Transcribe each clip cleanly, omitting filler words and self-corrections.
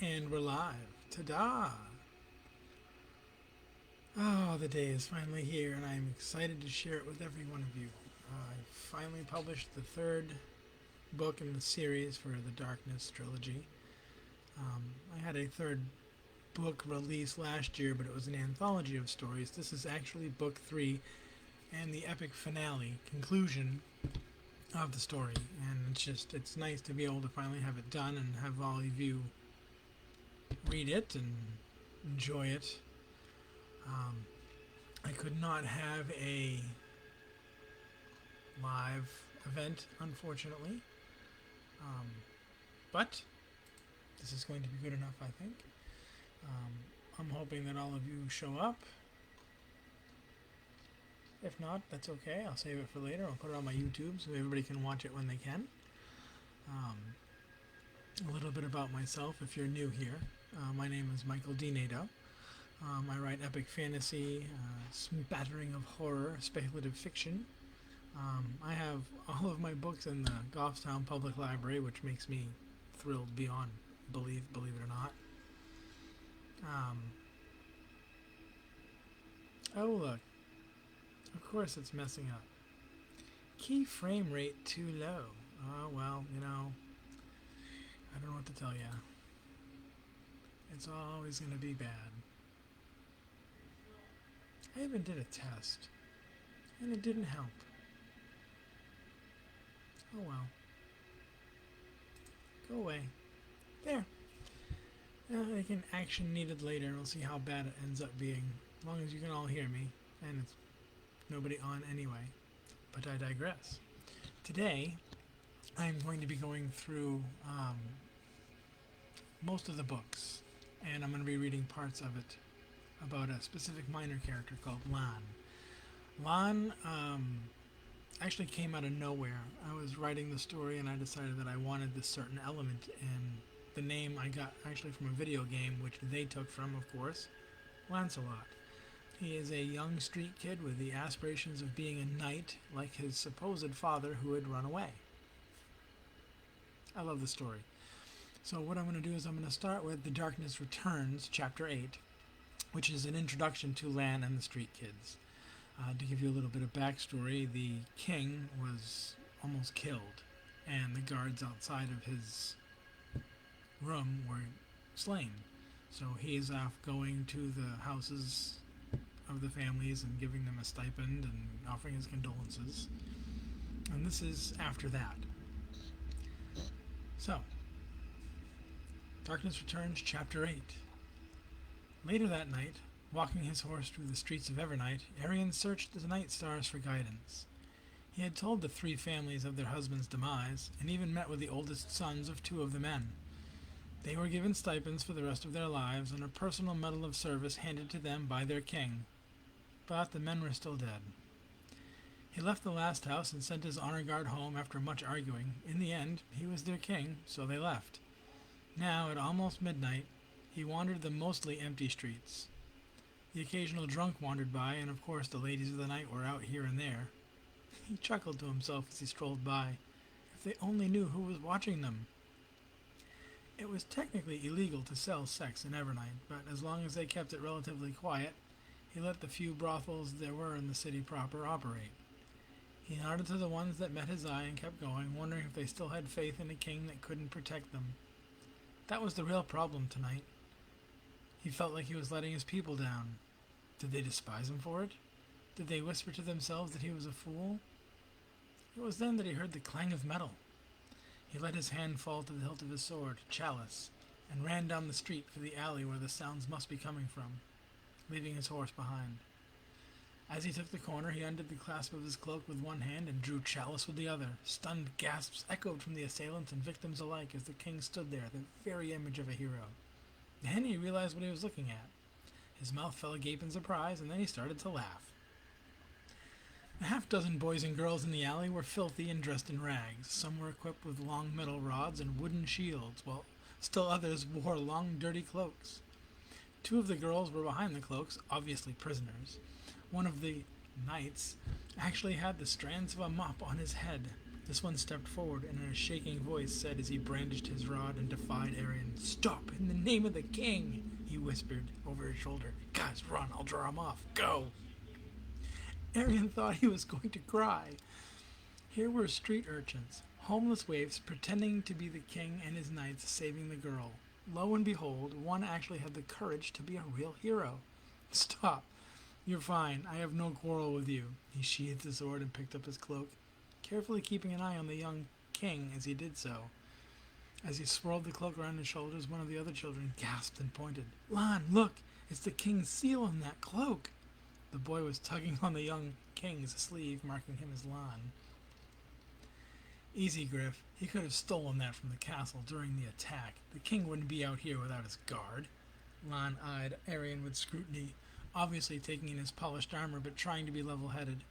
And we're live. Ta-da! Oh, the day is finally here, and I'm excited to share it with every one of you. I finally published the third book in the series for the Darkness trilogy. I had a third book released last year, but it was an anthology of stories. This is actually book three and the epic finale, conclusion of the story. And it's nice to be able to finally have it done and have all of you read it and enjoy it. I could not have a live event, unfortunately, um, but this is going to be good enough, I think. I'm hoping that all of you show up. If not, that's okay. I'll save it for later. I'll put it on my YouTube so everybody can watch it when they can. A little bit about myself if you're new here. My name is Michael D. Nadeau. I write epic fantasy, smattering of horror, speculative fiction. I have all of my books in the Goffstown Public Library, which makes me thrilled beyond believe it or not. Oh look, of course it's messing up. Key frame rate too low. Oh well, I don't know what to tell you. It's always going to be bad. I even did a test, and it didn't help. Oh well. Go away. There. I can action needed later, and we'll see how bad it ends up being. As long as you can all hear me, and it's nobody on anyway. But I digress. Today, I'm going to be going through most of the books, and I'm going to be reading parts of it about a specific minor character called Lan. Lan actually came out of nowhere. I was writing the story and I decided that I wanted this certain element, and the name I got actually from a video game, which they took from, of course, Lancelot. He is a young street kid with the aspirations of being a knight like his supposed father who had run away. I love the story. So what I'm going to do is I'm going to start with The Darkness Returns, Chapter 8, which is an introduction to Lan and the street kids. To give you a little bit of backstory, the king was almost killed, and the guards outside of his room were slain. So he is off going to the houses of the families and giving them a stipend and offering his condolences. And this is after that. So, Darkness Returns, Chapter 8. Later that night, walking his horse through the streets of Evernight, Arion searched the night stars for guidance. He had told the three families of their husbands' demise, and even met with the oldest sons of two of the men. They were given stipends for the rest of their lives, and a personal medal of service handed to them by their king. But the men were still dead. He left the last house and sent his honor guard home after much arguing. In the end, he was their king, so they left. Now, at almost midnight, he wandered the mostly empty streets. The occasional drunk wandered by, and of course the ladies of the night were out here and there. He chuckled to himself as he strolled by. If they only knew who was watching them. It was technically illegal to sell sex in Evernight, but as long as they kept it relatively quiet, he let the few brothels there were in the city proper operate. He nodded to the ones that met his eye and kept going, wondering if they still had faith in a king that couldn't protect them. That was the real problem tonight. He felt like he was letting his people down. Did they despise him for it? Did they whisper to themselves that he was a fool? It was then that he heard the clang of metal. He let his hand fall to the hilt of his sword, Chalice, and ran down the street for the alley where the sounds must be coming from, leaving his horse behind. As he took the corner, he undid the clasp of his cloak with one hand and drew Chalice with the other. Stunned gasps echoed from the assailants and victims alike as the king stood there, the very image of a hero. Then he realized what he was looking at. His mouth fell agape in surprise, and then he started to laugh. A half-dozen boys and girls in the alley were filthy and dressed in rags. Some were equipped with long metal rods and wooden shields, while still others wore long, dirty cloaks. Two of the girls were behind the cloaks, obviously prisoners. One of the knights actually had the strands of a mop on his head. This one stepped forward and in a shaking voice said as he brandished his rod and defied Arion, "Stop, in the name of the king!" he whispered over his shoulder. "Guys, run, I'll draw him off. Go!" Arion thought he was going to cry. Here were street urchins, homeless waifs pretending to be the king and his knights saving the girl. Lo and behold, one actually had the courage to be a real hero. "Stop. You're fine. I have no quarrel with you." He sheathed his sword and picked up his cloak, carefully keeping an eye on the young king as he did so. As he swirled the cloak around his shoulders, one of the other children gasped and pointed. "Lan, look! It's the king's seal on that cloak!" The boy was tugging on the young king's sleeve, marking him as Lan. "Easy, Griff. He could have stolen that from the castle during the attack. The king wouldn't be out here without his guard." Lan eyed Arion with scrutiny, obviously taking in his polished armor but trying to be level-headed.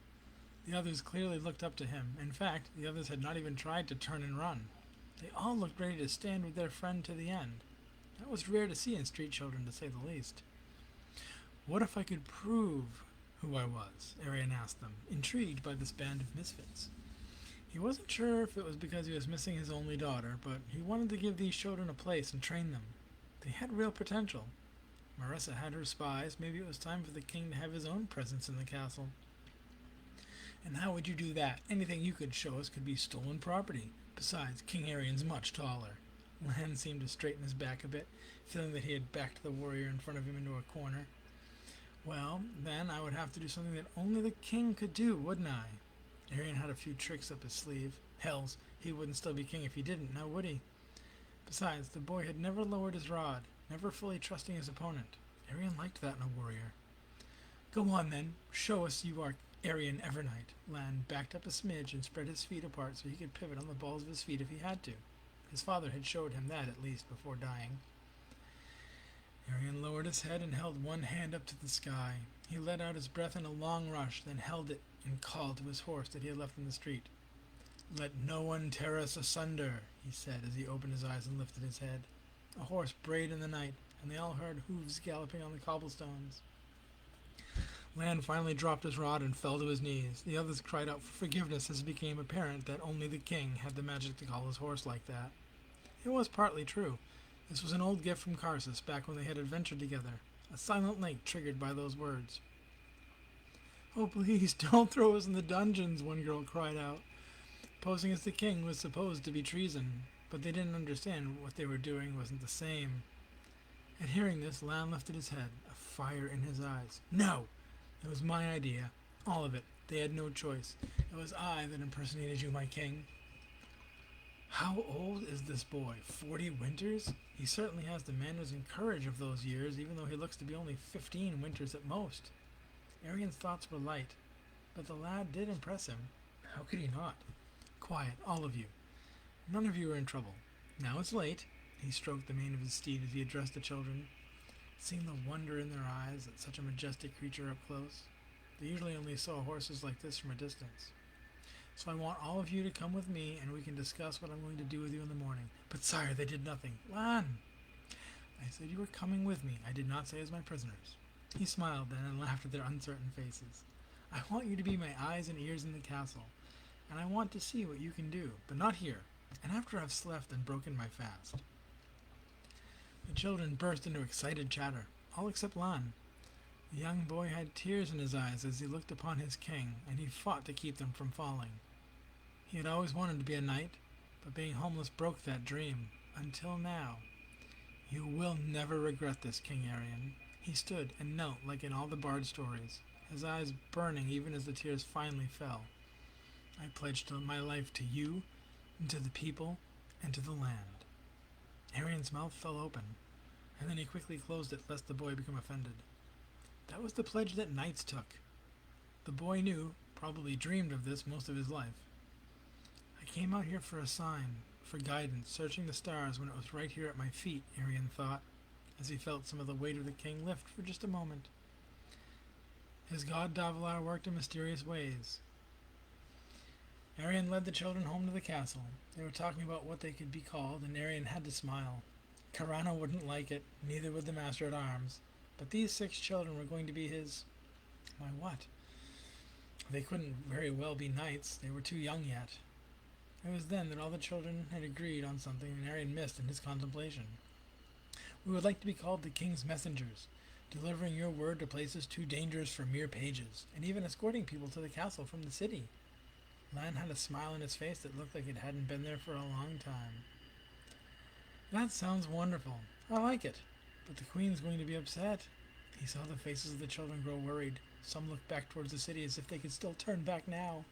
The others clearly looked up to him. In fact, the others had not even tried to turn and run. They all looked ready to stand with their friend to the end. That was rare to see in street children, to say the least. "What if I could prove who I was?" Arion asked them, intrigued by this band of misfits. He wasn't sure if it was because he was missing his only daughter, but he wanted to give these children a place and train them. They had real potential. Marissa had her spies. Maybe it was time for the king to have his own presence in the castle. "And how would you do that? Anything you could show us could be stolen property. Besides, King Arion's much taller." Lan seemed to straighten his back a bit, feeling that he had backed the warrior in front of him into a corner. "Well, then I would have to do something that only the king could do, wouldn't I?" Arion had a few tricks up his sleeve. Hells, he wouldn't still be king if he didn't, now would he? Besides, the boy had never lowered his rod, never fully trusting his opponent. Arion liked that in a warrior. "Go on, then. Show us you are Arion Evernight." Lan backed up a smidge and spread his feet apart so he could pivot on the balls of his feet if he had to. His father had showed him that, at least, before dying. Arion lowered his head and held one hand up to the sky. He let out his breath in a long rush, then held it and called to his horse that he had left in the street. "Let no one tear us asunder," he said as he opened his eyes and lifted his head. A horse brayed in the night, and they all heard hooves galloping on the cobblestones. Lan finally dropped his rod and fell to his knees. The others cried out for forgiveness as it became apparent that only the king had the magic to call his horse like that. It was partly true. This was an old gift from Karsus back when they had adventured together, a silent link triggered by those words. "Oh, please, don't throw us in the dungeons," one girl cried out. Posing as the king was supposed to be treason, but they didn't understand what they were doing wasn't the same. At hearing this, Lan lifted his head, a fire in his eyes. "No! It was my idea. All of it. They had no choice. It was I that impersonated you, my king." "How old is this boy? 40 winters? He certainly has the manners and courage of those years, even though he looks to be only 15 winters at most." Arion's thoughts were light, but the lad did impress him. How could he not? "Quiet, all of you. None of you are in trouble. Now it's late." He stroked the mane of his steed as he addressed the children, seeing the wonder in their eyes at such a majestic creature up close. They usually only saw horses like this from a distance. "So I want all of you to come with me, and we can discuss what I'm going to do with you in the morning." "But sire, they did nothing." "Lan!" "I said you were coming with me. I did not say as my prisoners." He smiled then and laughed at their uncertain faces. "I want you to be my eyes and ears in the castle, and I want to see what you can do, but not here, and after I've slept and broken my fast." The children burst into excited chatter, all except Lan. The young boy had tears in his eyes as he looked upon his king, and he fought to keep them from falling. He had always wanted to be a knight, but being homeless broke that dream, until now. "You will never regret this, King Arion." He stood and knelt like in all the bard stories, his eyes burning even as the tears finally fell. "I pledged my life to you, and to the people, and to the land." Arion's mouth fell open, and then he quickly closed it lest the boy become offended. That was the pledge that knights took. The boy knew, probably dreamed of this most of his life. "I came out here for a sign, for guidance, searching the stars when it was right here at my feet," Arion thought, as he felt some of the weight of the king lift for just a moment. His god Davalar worked in mysterious ways. Arion led the children home to the castle. They were talking about what they could be called, and Arion had to smile. Carano wouldn't like it, neither would the master-at-arms, but these 6 children were going to be his... Why, what? They couldn't very well be knights. They were too young yet. It was then that all the children had agreed on something and Arion missed in his contemplation. We would like to be called the king's messengers, delivering your word to places too dangerous for mere pages, and even escorting people to the castle from the city. Lan had a smile on his face that looked like it hadn't been there for a long time. That sounds wonderful. I like it. But the queen's going to be upset. He saw the faces of the children grow worried. Some looked back towards the city as if they could still turn back now.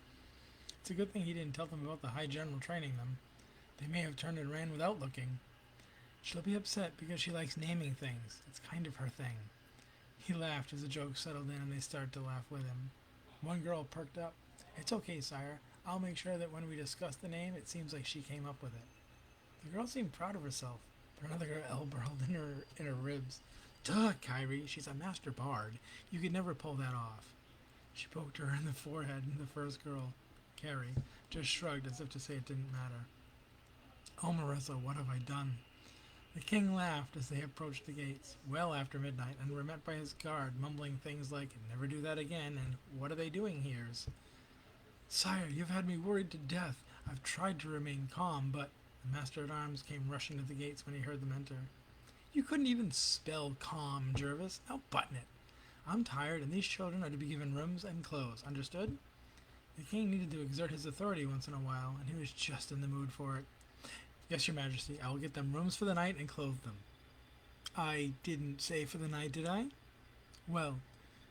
It's a good thing he didn't tell them about the High General training them. They may have turned and ran without looking. She'll be upset because she likes naming things. It's kind of her thing. He laughed as the joke settled in and they started to laugh with him. One girl perked up. It's okay, sire. I'll make sure that when we discuss the name, it seems like she came up with it. The girl seemed proud of herself, but another girl elbowed in her ribs. Duh, Kyrie, she's a master bard. You could never pull that off. She poked her in the forehead, and the first girl, Carrie, just shrugged as if to say it didn't matter. Oh, Marissa, what have I done? The king laughed as they approached the gates, well after midnight, and were met by his guard, mumbling things like, never do that again, and what are they doing here? Sire, you've had me worried to death. I've tried to remain calm, but the master-at-arms came rushing to the gates when he heard them enter. You couldn't even spell calm, Jervis. Now button it. I'm tired, and these children are to be given rooms and clothes. Understood? The king needed to exert his authority once in a while, and he was just in the mood for it. Yes, your majesty, I will get them rooms for the night and clothe them. I didn't say for the night, did I? Well,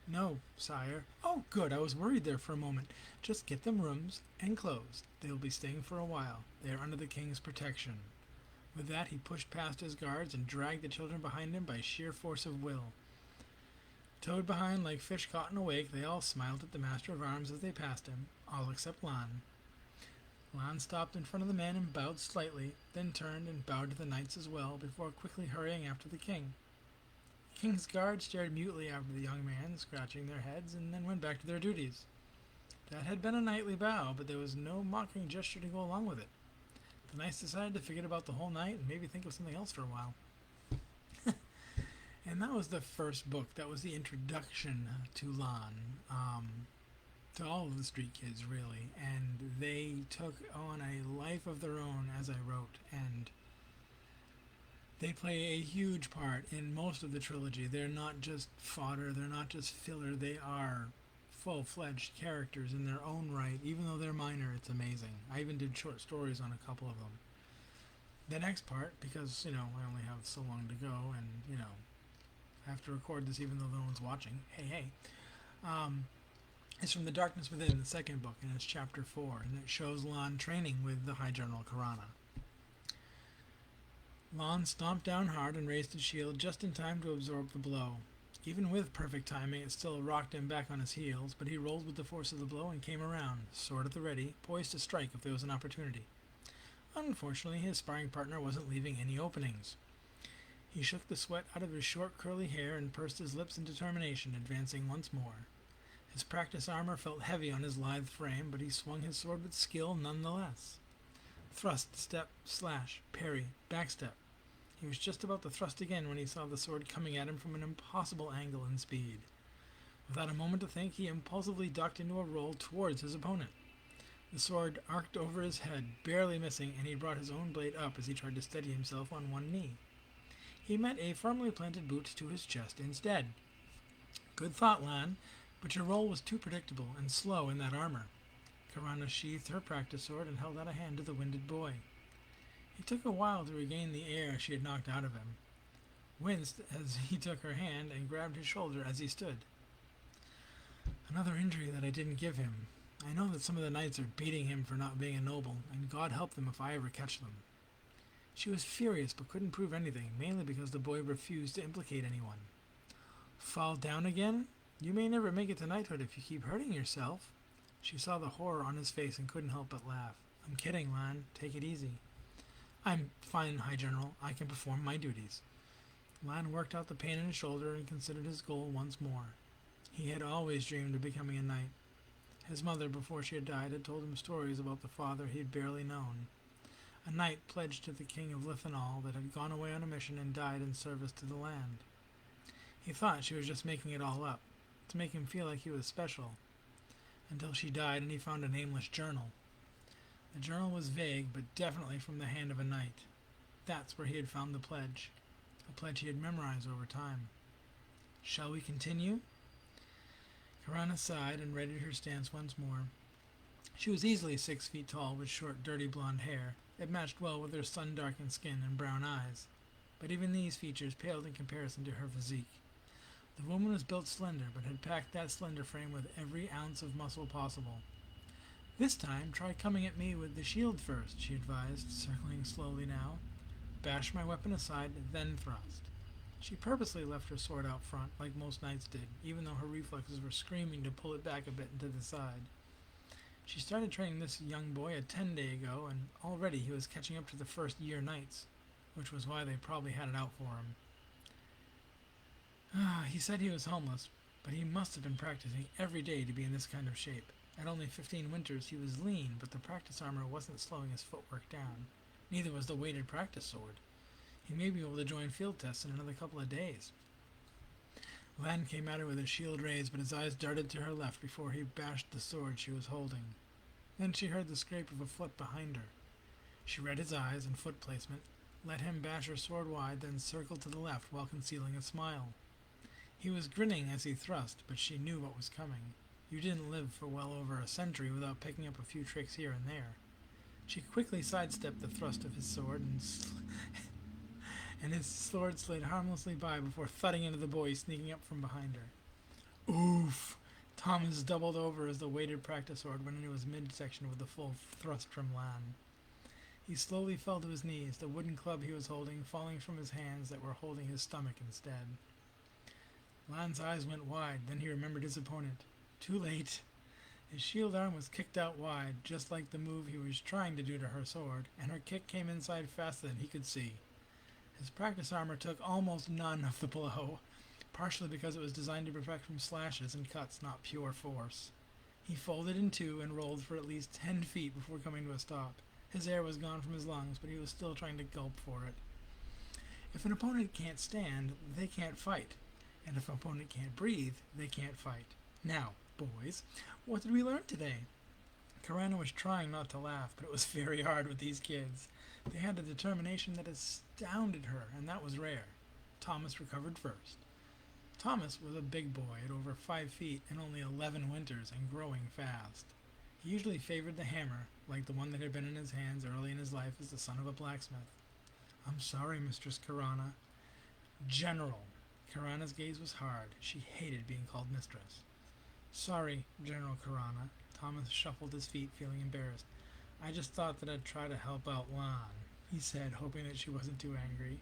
no, sire. Oh, good, I was worried there for a moment. Just get them rooms and clothes. They will be staying for a while. They are under the king's protection. With that, he pushed past his guards and dragged the children behind him by sheer force of will. Towed behind like fish caught in a wake, they all smiled at the master of arms as they passed him, all except Lan. Lan stopped in front of the men and bowed slightly, then turned and bowed to the knights as well, before quickly hurrying after the king. The king's guards stared mutely after the young man, scratching their heads, and then went back to their duties. That had been a knightly bow, but there was no mocking gesture to go along with it. The knights decided to forget about the whole night and maybe think of something else for a while. And that was the first book. That was the introduction to Lan, to all of the street kids, really. And they took on a life of their own as I wrote, and they play a huge part in most of the trilogy. They're not just fodder, they're not just filler, they are full-fledged characters in their own right. Even though they're minor, it's amazing. I even did short stories on a couple of them. The next part, because, I only have so long to go, and, I have to record this even though no one's watching. Hey. It's from The Darkness Within, the second book, and it's chapter 4, and it shows Lan training with the High General Karana. Lan stomped down hard and raised his shield just in time to absorb the blow. Even with perfect timing, it still rocked him back on his heels, but he rolled with the force of the blow and came around, sword at the ready, poised to strike if there was an opportunity. Unfortunately, his sparring partner wasn't leaving any openings. He shook the sweat out of his short curly hair and pursed his lips in determination, advancing once more. His practice armor felt heavy on his lithe frame, but he swung his sword with skill nonetheless. Thrust, step, slash, parry, backstep. He was just about to thrust again when he saw the sword coming at him from an impossible angle and speed. Without a moment to think, he impulsively ducked into a roll towards his opponent. The sword arced over his head, barely missing, and he brought his own blade up as he tried to steady himself on one knee. He met a firmly planted boot to his chest instead. Good thought, Lan, but your roll was too predictable and slow in that armor. Karana sheathed her practice sword and held out a hand to the winded boy. It took a while to regain the air she had knocked out of him. Winced as he took her hand and grabbed his shoulder as he stood. Another injury that I didn't give him. I know that some of the knights are beating him for not being a noble, and God help them if I ever catch them. She was furious but couldn't prove anything, mainly because the boy refused to implicate anyone. Fall down again? You may never make it to knighthood if you keep hurting yourself. She saw the horror on his face and couldn't help but laugh. I'm kidding, Lan. Take it easy. I'm fine, High General. I can perform my duties. Lan worked out the pain in his shoulder and considered his goal once more. He had always dreamed of becoming a knight. His mother, before she had died, had told him stories about the father he had barely known. A knight pledged to the king of Lithanol that had gone away on a mission and died in service to the land. He thought she was just making it all up, to make him feel like he was special, until she died and he found a nameless journal. The journal was vague, but definitely from the hand of a knight. That's where he had found the pledge, a pledge he had memorized over time. Shall we continue? Karana sighed and readied her stance once more. She was easily 6 feet tall, with short, dirty blonde hair. It matched well with her sun-darkened skin and brown eyes. But even these features paled in comparison to her physique. The woman was built slender, but had packed that slender frame with every ounce of muscle possible. This time, try coming at me with the shield first, she advised, circling slowly now. Bash my weapon aside, then thrust. She purposely left her sword out front, like most knights did, even though her reflexes were screaming to pull it back a bit and to the side. She started training this young boy a 10-day ago, and already he was catching up to the first-year knights, which was why they probably had it out for him. He said he was homeless, but he must have been practicing every day to be in this kind of shape. At only 15 winters, he was lean, but the practice armor wasn't slowing his footwork down. Neither was the weighted practice sword. He may be able to join field tests in another couple of days. Lan came at her with his shield raised, but his eyes darted to her left before he bashed the sword she was holding. Then she heard the scrape of a foot behind her. She read his eyes and foot placement, let him bash her sword wide, then circled to the left while concealing a smile. He was grinning as he thrust, but she knew what was coming. You didn't live for well over a century without picking up a few tricks here and there. She quickly sidestepped the thrust of his sword, and his sword slid harmlessly by before thudding into the boy sneaking up from behind her. Oof! Thomas doubled over as the weighted practice sword went into his midsection with a full thrust from Lan. He slowly fell to his knees, the wooden club he was holding falling from his hands that were holding his stomach instead. Lan's eyes went wide, then he remembered his opponent. Too late. His shield arm was kicked out wide, just like the move he was trying to do to her sword, and her kick came inside faster than he could see. His practice armor took almost none of the blow, partially because it was designed to protect from slashes and cuts, not pure force. He folded in two and rolled for at least 10 feet before coming to a stop. His air was gone from his lungs, but he was still trying to gulp for it. If an opponent can't stand, they can't fight. And if an opponent can't breathe, they can't fight. Now, boys, what did we learn today? Karana was trying not to laugh, but it was very hard with these kids. They had a determination that astounded her, and that was rare. Thomas recovered first. Thomas was a big boy at over 5 feet and only 11 winters and growing fast. He usually favored the hammer, like the one that had been in his hands early in his life as the son of a blacksmith. I'm sorry, Mistress Karana. General. Karana's gaze was hard. She hated being called mistress. Sorry, General Karana. Thomas shuffled his feet, feeling embarrassed. I just thought that I'd try to help out Lan, he said, hoping that she wasn't too angry.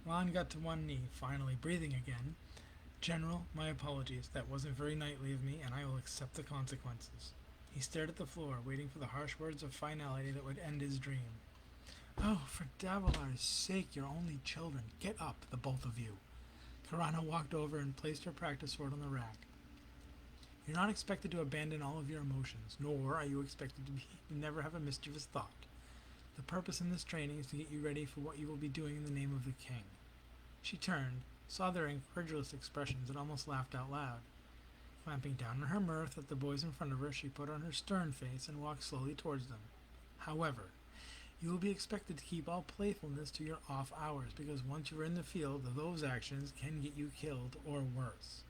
Lan got to one knee, finally breathing again. General, my apologies. That wasn't very knightly of me, and I will accept the consequences. He stared at the floor, waiting for the harsh words of finality that would end his dream. Oh, for Davilar's sake, you're only children. Get up, the both of you. Karana walked over and placed her practice sword on the rack. You're not expected to abandon all of your emotions, nor are you expected to never have a mischievous thought. The purpose in this training is to get you ready for what you will be doing in the name of the king. She turned, saw their incredulous expressions, and almost laughed out loud. Clamping down on her mirth at the boys in front of her, she put on her stern face and walked slowly towards them. However, you will be expected to keep all playfulness to your off hours, because once you're in the field, those actions can get you killed or worse.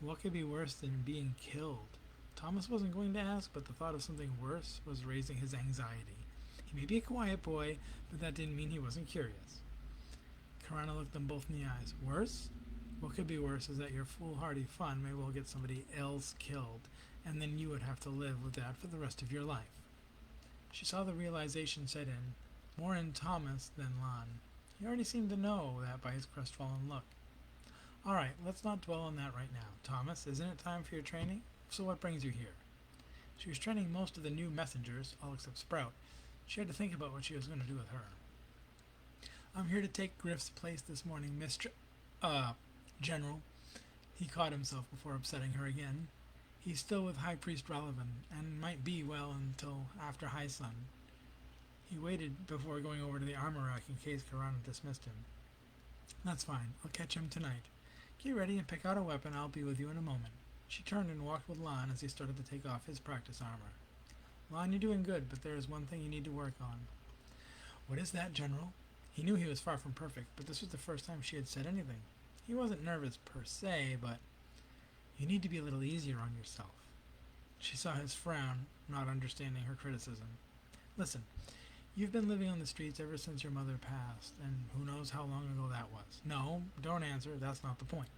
What could be worse than being killed? Thomas wasn't going to ask, but the thought of something worse was raising his anxiety. He may be a quiet boy, but that didn't mean he wasn't curious. Karana looked them both in the eyes. Worse? What could be worse is that your foolhardy fun may well get somebody else killed, and then you would have to live with that for the rest of your life. She saw the realization set in, more in Thomas than Lan. He already seemed to know that by his crestfallen look. All right, let's not dwell on that right now. Thomas, isn't it time for your training? So what brings you here? She was training most of the new messengers, all except Sprout. She had to think about what she was going to do with her. I'm here to take Griff's place this morning, General. He caught himself before upsetting her again. He's still with High Priest Relevan, and might be well until after High Sun. He waited before going over to the armor rack in case Karana dismissed him. That's fine. I'll catch him tonight. Get ready and pick out a weapon. I'll be with you in a moment. She turned and walked with Lan as he started to take off his practice armor. Lon, you're doing good, but there is one thing you need to work on. What is that, General? He knew he was far from perfect, but this was the first time she had said anything. He wasn't nervous per se, but you need to be a little easier on yourself. She saw his frown, not understanding her criticism. Listen, you've been living on the streets ever since your mother passed, and who knows how long ago that was. No, don't answer, that's not the point.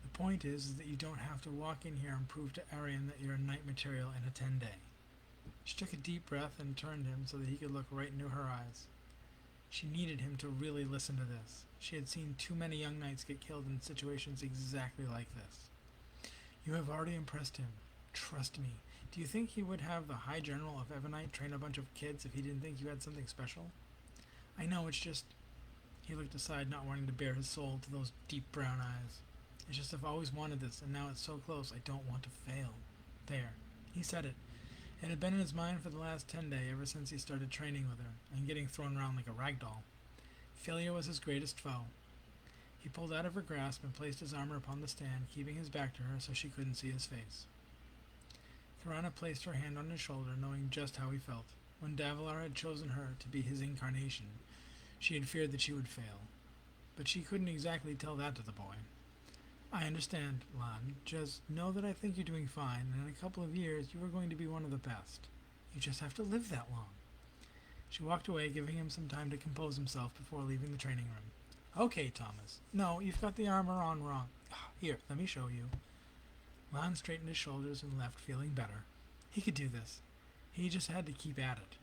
The point is that you don't have to walk in here and prove to Arian that you're knight material in a 10-day. She took a deep breath and turned him so that he could look right into her eyes. She needed him to really listen to this. She had seen too many young knights get killed in situations exactly like this. You have already impressed him. Trust me. Do you think he would have the High General of Evernite train a bunch of kids if he didn't think you had something special? I know, it's just... He looked aside, not wanting to bare his soul to those deep brown eyes. It's just I've always wanted this, and now it's so close, I don't want to fail. There. He said it. It had been in his mind for the last 10 days, ever since he started training with her, and getting thrown around like a rag doll. Failure was his greatest foe. He pulled out of her grasp and placed his armor upon the stand, keeping his back to her so she couldn't see his face. Karana placed her hand on his shoulder, knowing just how he felt. When Davalar had chosen her to be his incarnation, she had feared that she would fail. But she couldn't exactly tell that to the boy. I understand, Lan. Just know that I think you're doing fine, and in a couple of years you are going to be one of the best. You just have to live that long. She walked away, giving him some time to compose himself before leaving the training room. Okay, Thomas. No, you've got the armor on wrong. Here, let me show you. Lan straightened his shoulders and left, feeling better. He could do this. He just had to keep at it.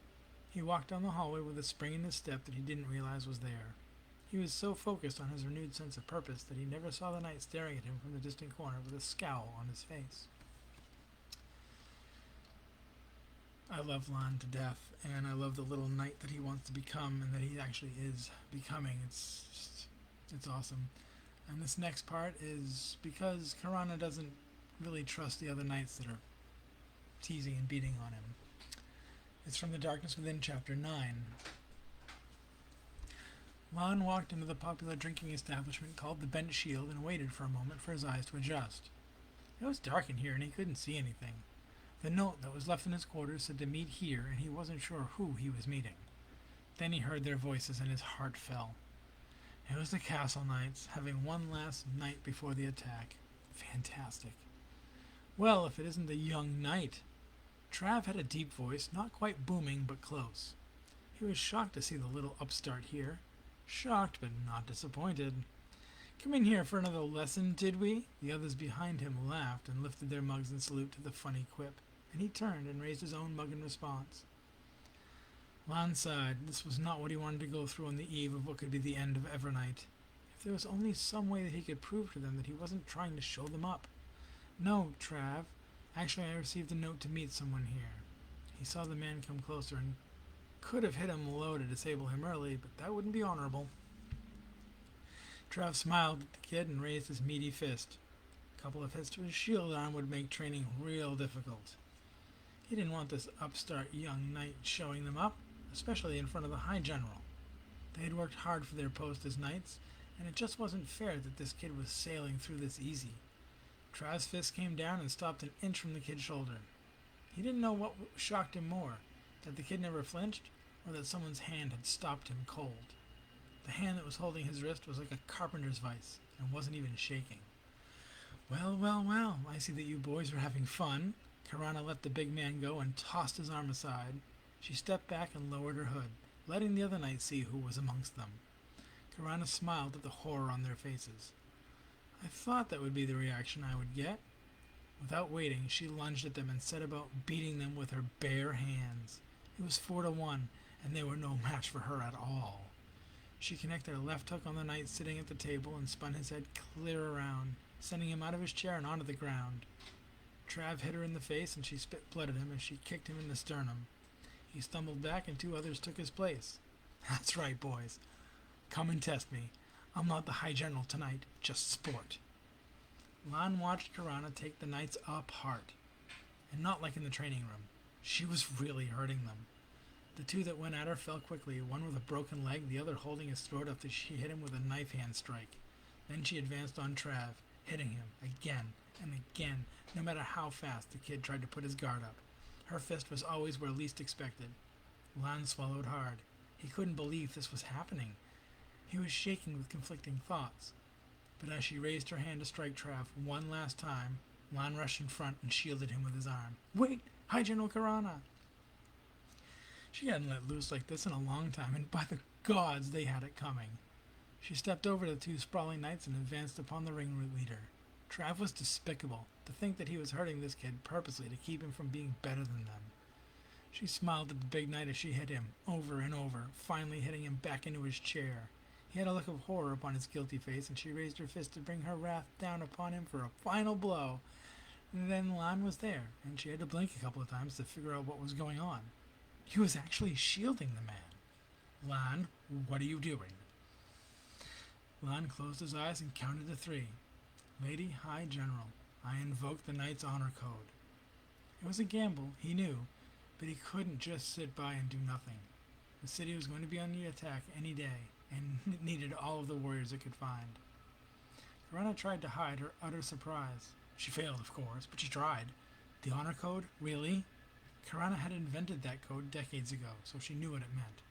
He walked down the hallway with a spring in his step that he didn't realize was there. He was so focused on his renewed sense of purpose that he never saw the knight staring at him from the distant corner with a scowl on his face. I love Lan to death, and I love the little knight that he wants to become and that he actually is becoming. It's awesome. And this next part is because Karana doesn't really trust the other knights that are teasing and beating on him. It's from The Darkness Within, Chapter 9. Lan walked into the popular drinking establishment called the Bent Shield and waited for a moment for his eyes to adjust. It was dark in here and he couldn't see anything. The note that was left in his quarters said to meet here, and he wasn't sure who he was meeting. Then he heard their voices and his heart fell. It was the Castle Knights, having one last night before the attack. Fantastic. Well, if it isn't the young knight. Trav had a deep voice, not quite booming, but close. He was shocked to see the little upstart here. Shocked, but not disappointed. Come in here for another lesson, did we? The others behind him laughed and lifted their mugs in salute to the funny quip, and he turned and raised his own mug in response. Lan sighed. This was not what he wanted to go through on the eve of what could be the end of Evernight. If there was only some way that he could prove to them that he wasn't trying to show them up. No, Trav. Actually, I received a note to meet someone here. He saw the man come closer and could have hit him low to disable him early, but that wouldn't be honorable. Trav smiled at the kid and raised his meaty fist. A couple of hits to his shield arm would make training real difficult. He didn't want this upstart young knight showing them up, especially in front of the High General. They had worked hard for their post as knights, and it just wasn't fair that this kid was sailing through this easy. Trav's fist came down and stopped an inch from the kid's shoulder. He didn't know what shocked him more, that the kid never flinched, or that someone's hand had stopped him cold. The hand that was holding his wrist was like a carpenter's vice, and wasn't even shaking. Well, well, well, I see that you boys were having fun. Karana let the big man go and tossed his arm aside. She stepped back and lowered her hood, letting the other knights see who was amongst them. Karana smiled at the horror on their faces. I thought that would be the reaction I would get. Without waiting, she lunged at them and set about beating them with her bare hands. It was 4-1, and they were no match for her at all. She connected a left hook on the knight sitting at the table and spun his head clear around, sending him out of his chair and onto the ground. Trav hit her in the face, and she spit blood at him as she kicked him in the sternum. He stumbled back, and 2 others took his place. That's right, boys. Come and test me. I'm not the High General tonight, just sport. Lan watched Karana take the knights apart, and not like in the training room. She was really hurting them. The 2 that went at her fell quickly, one with a broken leg, the other holding his throat after she hit him with a knife hand strike. Then she advanced on Trav, hitting him again and again, no matter how fast the kid tried to put his guard up. Her fist was always where least expected. Lan swallowed hard. He couldn't believe this was happening. He was shaking with conflicting thoughts. But as she raised her hand to strike Trav one last time, Lan rushed in front and shielded him with his arm. "Wait! High General Karana!" She hadn't let loose like this in a long time, and by the gods, they had it coming. She stepped over to the two sprawling knights and advanced upon the ring leader. Trav was despicable. To think that he was hurting this kid purposely to keep him from being better than them. She smiled at the big knight as she hit him, over and over, finally hitting him back into his chair. He had a look of horror upon his guilty face, and she raised her fist to bring her wrath down upon him for a final blow. And then Lan was there, and she had to blink a couple of times to figure out what was going on. He was actually shielding the man. "Lan, what are you doing?" Lan closed his eyes and counted to 3. "Lady High General, I invoke the Knight's Honor Code." It was a gamble, he knew, but he couldn't just sit by and do nothing. The city was going to be on the attack any day, and it needed all of the warriors it could find. Karana tried to hide her utter surprise. She failed, of course, but she tried. The Honor Code? Really? Karana had invented that code decades ago, so she knew what it meant.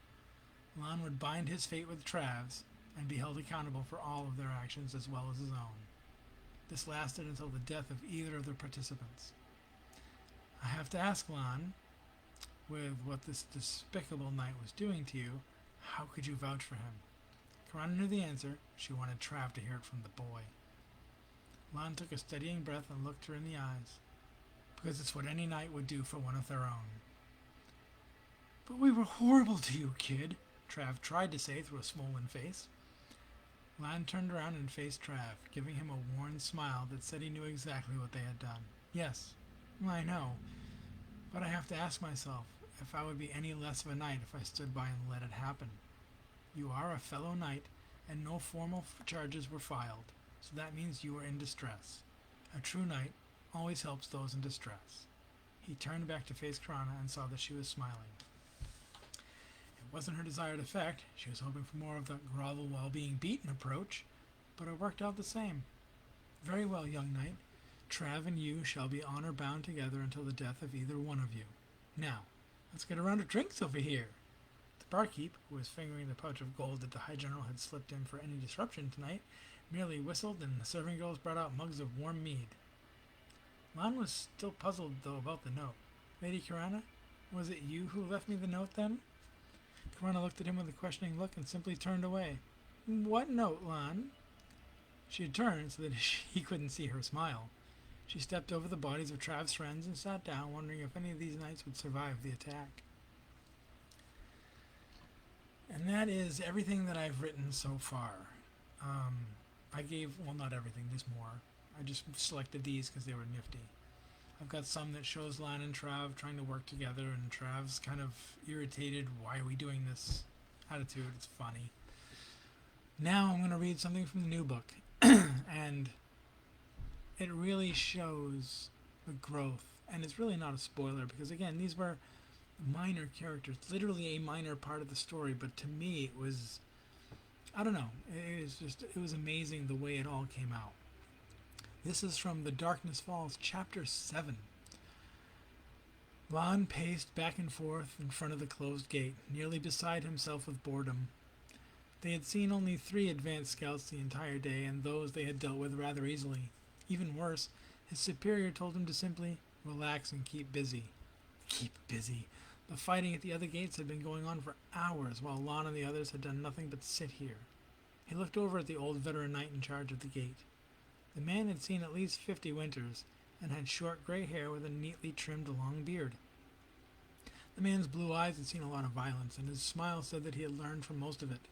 Lan would bind his fate with Trav's, and be held accountable for all of their actions as well as his own. This lasted until the death of either of the participants. "I have to ask, Lan, with what this despicable knight was doing to you, how could you vouch for him?" Karana knew the answer. She wanted Trav to hear it from the boy. Lan took a steadying breath and looked her in the eyes. "Because it's what any knight would do for one of their own." "But we were horrible to you, kid," Trav tried to say through a swollen face. Lan turned around and faced Trav, giving him a worn smile that said he knew exactly what they had done. "Yes, I know, but I have to ask myself if I would be any less of a knight if I stood by and let it happen. You are a fellow knight, and no formal charges were filed, so that means you are in distress. A true knight always helps those in distress." He turned back to face Karana and saw that she was smiling. It wasn't her desired effect. She was hoping for more of the grovel while being beaten approach, but it worked out the same. "Very well, young knight. Trav and you shall be honor bound together until the death of either one of you. Now, let's get a round of drinks over here." The barkeep, who was fingering the pouch of gold that the High General had slipped in for any disruption tonight, merely whistled, and the serving girls brought out mugs of warm mead. Lan was still puzzled, though, about the note. "Lady Karana, was it you who left me the note, then?" Karana looked at him with a questioning look and simply turned away. "What note, Lan?" She had turned so that he couldn't see her smile. She stepped over the bodies of Trav's friends and sat down, wondering if any of these knights would survive the attack. And that is everything that I've written so far. Well, not everything, there's more. I just selected these because they were nifty. I've got some that shows Lan and Trav trying to work together, and Trav's kind of irritated, "Why are we doing this?" attitude. It's funny. Now I'm going to read something from the new book, and it really shows the growth, and it's really not a spoiler, because again, these were minor characters, literally a minor part of the story, but to me it was, I don't know, it was amazing the way it all came out. This is from The Darkness Falls, Chapter 7. Lan paced back and forth in front of the closed gate, nearly beside himself with boredom. They had seen only 3 advanced scouts the entire day, and those they had dealt with rather easily. Even worse, his superior told him to simply relax and keep busy. Keep busy. The fighting at the other gates had been going on for hours, while Lan and the others had done nothing but sit here. He looked over at the old veteran knight in charge of the gate. The man had seen at least 50 winters, and had short gray hair with a neatly trimmed long beard. The man's blue eyes had seen a lot of violence, and his smile said that he had learned from most of it.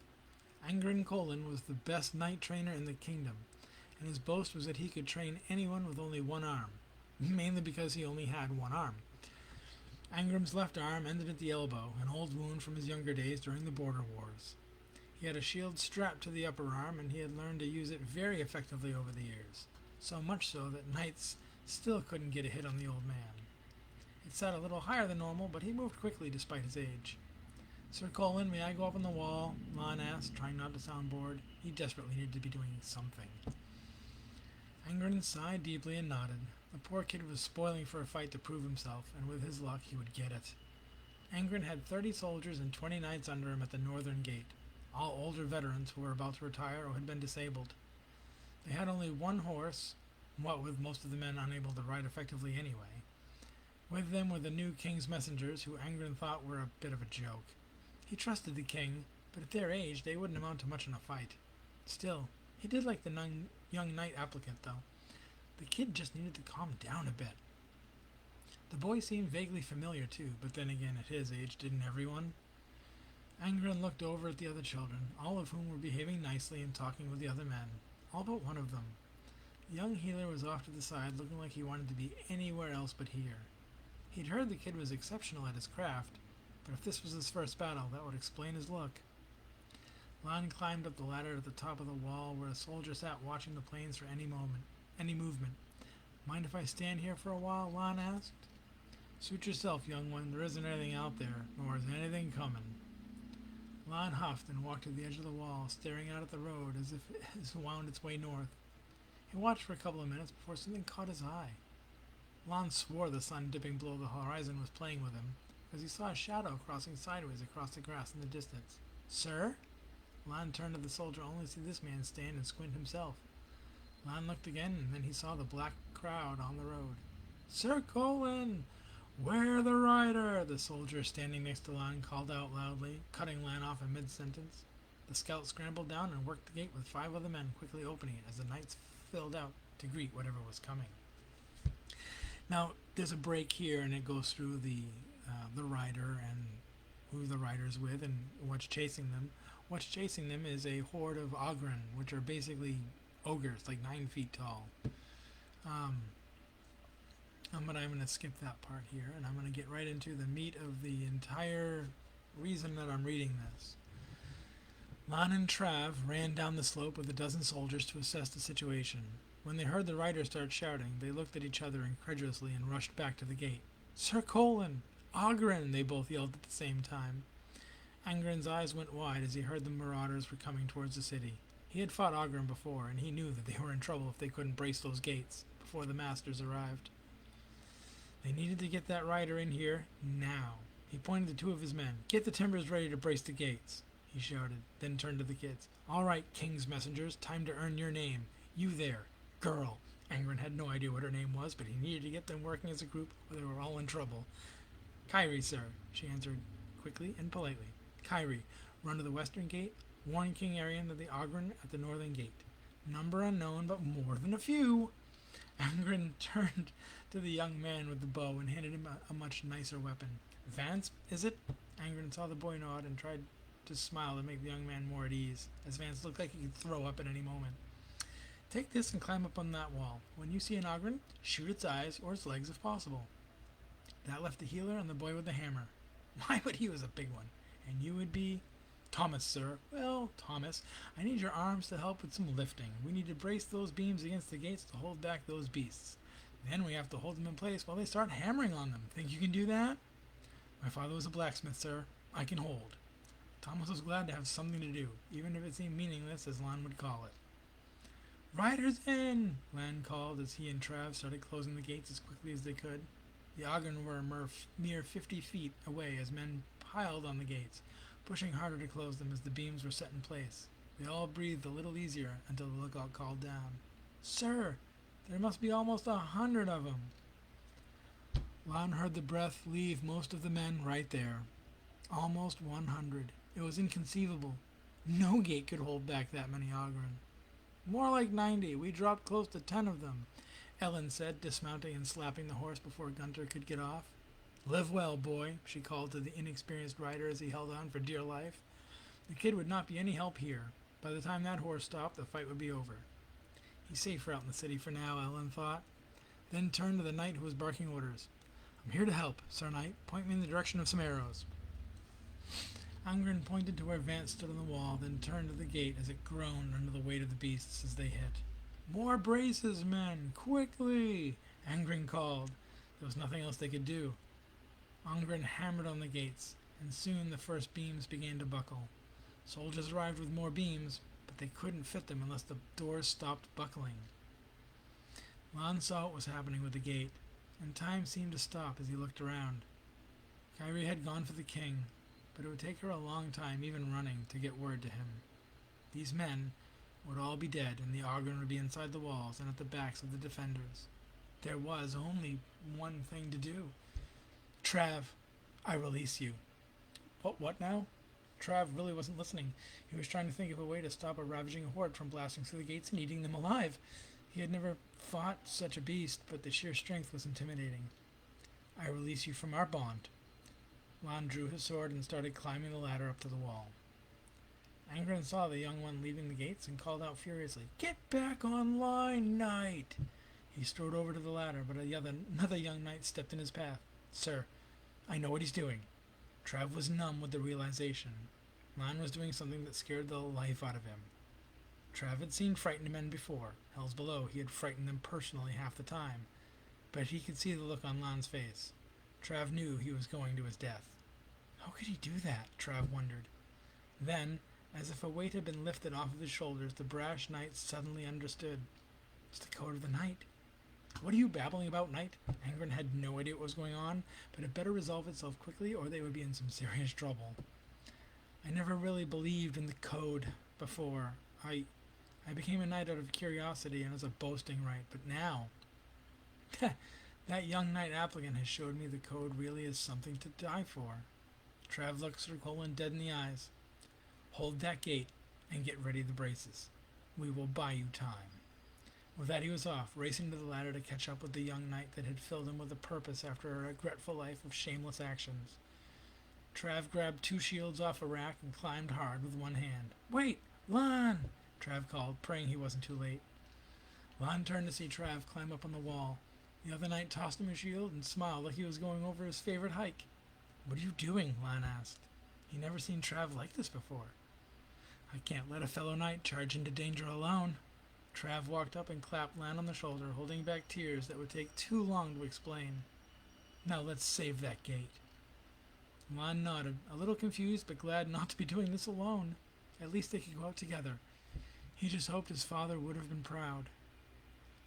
Angren Colin was the best knight trainer in the kingdom, and his boast was that he could train anyone with only one arm, mainly because he only had one arm. Angram's left arm ended at the elbow, an old wound from his younger days during the border wars. He had a shield strapped to the upper arm, and he had learned to use it very effectively over the years, so much so that knights still couldn't get a hit on the old man. It sat a little higher than normal, but he moved quickly despite his age. "Sir Colin, may I go up on the wall?" Lan asked, trying not to sound bored. He desperately needed to be doing something. Angren sighed deeply and nodded. The poor kid was spoiling for a fight to prove himself, and with his luck he would get it. Angren had 30 soldiers and 20 knights under him at the northern gate, all older veterans who were about to retire or had been disabled. They had only one horse, what with most of the men unable to ride effectively anyway. With them were the new king's messengers, who Angren thought were a bit of a joke. He trusted the king, but at their age they wouldn't amount to much in a fight. Still, he did like the young knight applicant, though. The kid just needed to calm down a bit. The boy seemed vaguely familiar, too, but then again, at his age, didn't everyone? Angren looked over at the other children, all of whom were behaving nicely and talking with the other men, all but one of them. The young healer was off to the side, looking like he wanted to be anywhere else but here. He'd heard the kid was exceptional at his craft, but if this was his first battle, that would explain his look. Lan climbed up the ladder at the top of the wall, where a soldier sat watching the plains for any movement. Mind if I stand here for a while? Lan asked. Suit yourself, young one. There isn't anything out there, nor is anything coming. Lan huffed and walked to the edge of the wall, staring out at the road as if it wound its way north. He watched for a couple of minutes before something caught his eye. Lan swore the sun dipping below the horizon was playing with him, because he saw a shadow crossing sideways across the grass in the distance. Sir? Lan turned to the soldier only to see this man stand and squint himself. Lan looked again, and then he saw the black crowd on the road. Sir Colin! Where the rider? The soldier standing next to Lan called out loudly, cutting Lan off in mid-sentence. The scout scrambled down and worked the gate with 5 other men quickly opening it as the knights filled out to greet whatever was coming. Now, there's a break here, and it goes through the rider and who the rider's with and what's chasing them. What's chasing them is a horde of Ogren, which are basically ogres, like 9 feet tall. But I'm going to skip that part here, and I'm going to get right into the meat of the entire reason that I'm reading this. Lan and Trav ran down the slope with a dozen soldiers to assess the situation. When they heard the rider start shouting, they looked at each other incredulously and rushed back to the gate. Sir Colin! Ogren! They both yelled at the same time. Angren's eyes went wide as he heard the marauders were coming towards the city. He had fought Ogren before, and he knew that they were in trouble if they couldn't brace those gates before the masters arrived. They needed to get that rider in here now. He pointed to 2 of his men. Get the timbers ready to brace the gates, he shouted, then turned to the kids. All right, king's messengers, time to earn your name. You there, girl. Angren had no idea what her name was, but he needed to get them working as a group or they were all in trouble. Kyrie, sir, she answered quickly and politely. Kyrie, run to the western gate, warn King Arian of the Ogren at the northern gate. Number unknown, but more than a few. Angren turned to the young man with the bow and handed him a much nicer weapon. Vance, is it? Angren saw the boy nod and tried to smile to make the young man more at ease, as Vance looked like he could throw up at any moment. Take this and climb up on that wall. When you see an Ogren, shoot its eyes or its legs if possible. That left the healer and the boy with the hammer. My, but he was a big one. And you would be... Thomas, sir. Well, Thomas, I need your arms to help with some lifting. We need to brace those beams against the gates to hold back those beasts. Then we have to hold them in place while they start hammering on them. Think you can do that? My father was a blacksmith, sir. I can hold. Thomas was glad to have something to do, even if it seemed meaningless, as Lan would call it. Riders in! Lan called as he and Trav started closing the gates as quickly as they could. The Ogren were a mere 50 feet away as men piled on the gates, pushing harder to close them as the beams were set in place. They all breathed a little easier until the lookout called down. Sir, there must be almost 100 of them. Lan heard the breath leave most of the men right there. Almost 100. It was inconceivable. No gate could hold back that many Ogren. More like 90. We dropped close to 10 of them, Ellen said, dismounting and slapping the horse before Gunter could get off. Live well, boy, she called to the inexperienced rider as he held on for dear life. The kid would not be any help here. By the time that horse stopped, the fight would be over. He's safer out in the city for now, Ellen thought, then turned to the knight who was barking orders. I'm here to help, Sir Knight. Point me in the direction of some arrows. Angren pointed to where Vance stood on the wall, then turned to the gate as it groaned under the weight of the beasts as they hit. More braces, men! Quickly! Angren called. There was nothing else they could do. Angren hammered on the gates, and soon the first beams began to buckle. Soldiers arrived with more beams, but they couldn't fit them unless the doors stopped buckling. Lon saw what was happening with the gate, and time seemed to stop as he looked around. Kyrie had gone for the king, but it would take her a long time, even running, to get word to him. These men would all be dead, and the Ogryn would be inside the walls and at the backs of the defenders. There was only one thing to do. Trav, I release you. What now? Trav really wasn't listening. He was trying to think of a way to stop a ravaging horde from blasting through the gates and eating them alive. He had never fought such a beast, but the sheer strength was intimidating. I release you from our bond. Lon drew his sword and started climbing the ladder up to the wall. Angren saw the young one leaving the gates and called out furiously, "Get back online, knight!" He strode over to the ladder, but another young knight stepped in his path. "Sir, I know what he's doing." Trav was numb with the realization. Lon was doing something that scared the life out of him. Trav had seen frightened men before. Hells Below, he had frightened them personally half the time, but he could see the look on Lon's face. Trav knew he was going to his death. How could he do that? Trav wondered. Then, as if a weight had been lifted off of his shoulders, the brash knight suddenly understood. It's the code of the night. What are you babbling about, knight? Angren had no idea what was going on, but it better resolve itself quickly or they would be in some serious trouble. I never really believed in the code before. I became a knight out of curiosity and as a boasting right, but now... that young knight applicant has showed me the code really is something to die for. Trav looked Sir Colin dead in the eyes. Hold that gate and get ready the braces. We will buy you time. With that he was off, racing to the ladder to catch up with the young knight that had filled him with a purpose after a regretful life of shameless actions. Trav grabbed 2 shields off a rack and climbed hard with one hand. "Wait! Lon!" Trav called, praying he wasn't too late. Lon turned to see Trav climb up on the wall. The other knight tossed him a shield and smiled like he was going over his favorite hike. "What are you doing?" Lon asked. He'd never seen Trav like this before. "I can't let a fellow knight charge into danger alone." Trav walked up and clapped Lan on the shoulder, holding back tears that would take too long to explain. "Now let's save that gate." Lan nodded, a little confused but glad not to be doing this alone. At least they could go out together. He just hoped his father would have been proud.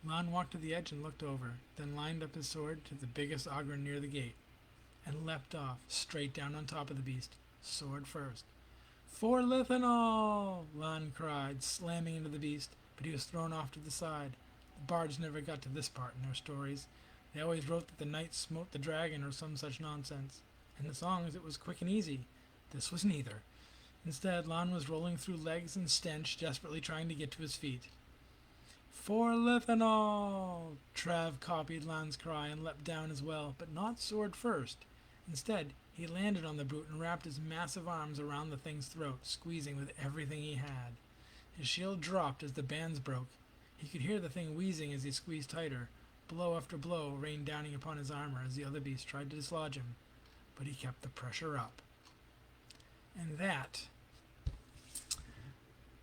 Lan walked to the edge and looked over, then lined up his sword to the biggest Ogryn near the gate, and leapt off, straight down on top of the beast, sword first. "For Lithanol!" Lan cried, slamming into the beast, but he was thrown off to the side. The bards never got to this part in their stories. They always wrote that the knight smote the dragon or some such nonsense. In the songs it was quick and easy. This was neither. Instead, Lan was rolling through legs and stench, desperately trying to get to his feet. "For Lithanol!" Trav copied Lan's cry and leapt down as well, but not sword first. Instead, he landed on the brute and wrapped his massive arms around the thing's throat, squeezing with everything he had. His shield dropped as the bands broke. He could hear the thing wheezing as he squeezed tighter. Blow after blow rained down upon his armor as the other beast tried to dislodge him, but he kept the pressure up. And that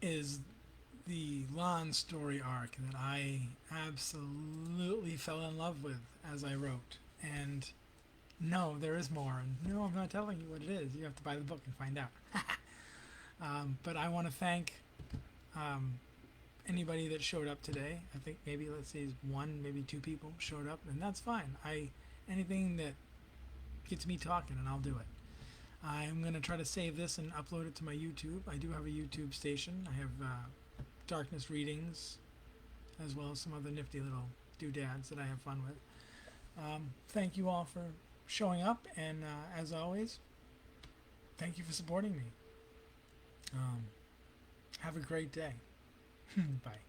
is the Lan story arc that I absolutely fell in love with as I wrote. And no, there is more. And no, I'm not telling you what it is. You have to buy the book and find out. But I want to thank anybody that showed up today. I think maybe, let's say, 1, maybe 2 people showed up, and that's fine. Anything that gets me talking, and I'll do it. I'm going to try to save this and upload it to my YouTube. I do have a YouTube station. I have Darkness Readings, as well as some other nifty little doodads that I have fun with. Thank you all for showing up, and as always, thank you for supporting me. Have a great day. Bye.